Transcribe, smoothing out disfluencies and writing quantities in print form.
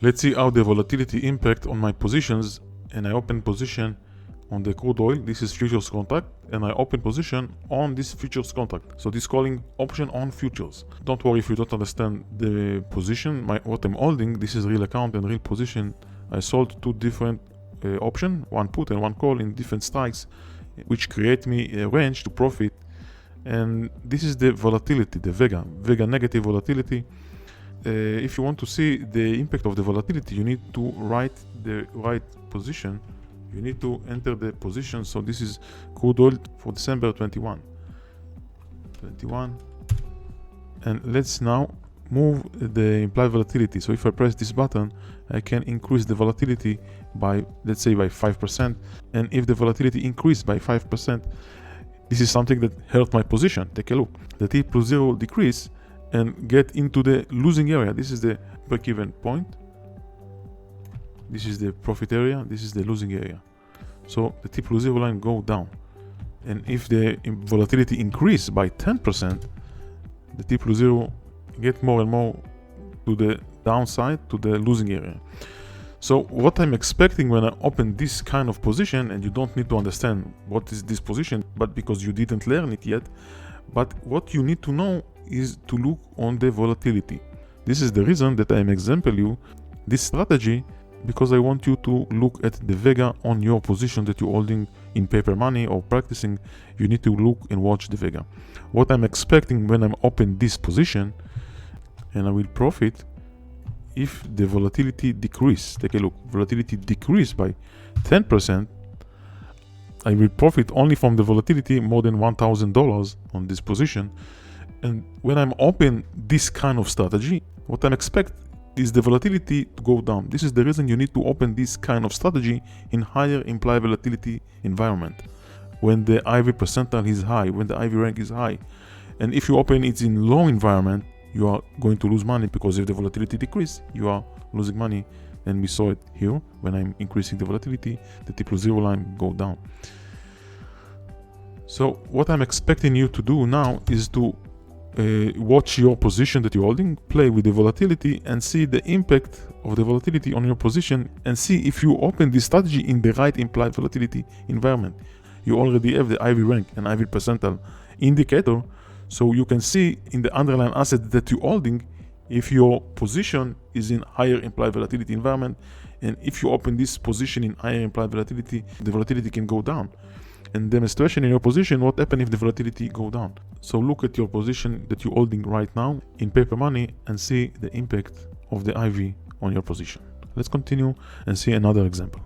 Let's see how the volatility impact on my positions. And I open position on the crude oil. This is futures contract, and I open position on this futures contract. So this calling option on futures. Don't worry if you don't understand the position. What I'm holding, this is real account and real position. I sold two different option, one put and one call in different strikes, which create me a range to profit. And this is the volatility, the Vega negative volatility. If you want to see the impact of the volatility, you need to write the right position. You need to enter the position. So this is crude oil for December 21. And let's now move the implied volatility. So if I press this button, I can increase the volatility by, let's say, by 5%. And if the volatility increased by 5%, this is something that hurt my position. Take a look. The T plus 0 decrease and get into the losing area. This is the break-even point. This is the profit area. This is the losing area. So the T plus 0 line go down. And if the volatility increase by 10%, the T plus 0 get more and more to the downside, to the losing area. So what I'm expecting when I open this kind of position, and you don't need to understand what is this position, but because you didn't learn it yet, but what you need to know is to look on the volatility. This is the reason that I'm example you this strategy, because I want you to look at the Vega on your position that you're holding in paper money or practicing. You need to look and watch the Vega. What I'm expecting when I'm open this position, and I will profit if the volatility decrease. Take a look. Volatility decrease by 10%. I will profit only from the volatility more than $1,000 on this position. And when I'm open this kind of strategy, what I expect is the volatility to go down. This is the reason you need to open this kind of strategy in higher implied volatility environment, when the IV percentile is high, when the IV rank is high. And if you open it in low environment, you are going to lose money, because if the volatility decrease, you are losing money. And we saw it here. When I'm increasing the volatility, the T plus 0 line go down. So what I'm expecting you to do now is to watch your position that you're holding, play with the volatility, and see the impact of the volatility on your position, and see if you open this strategy in the right implied volatility environment. You already have the IV rank and IV percentile indicator, so you can see in the underlying asset that you're holding if your position is in higher implied volatility environment. And if you open this position in higher implied volatility, the volatility can go down. And demonstration in your position, what happens if the volatility go down. So look at your position that you're holding right now in paper money and see the impact of the IV on your position. Let's continue and see another example.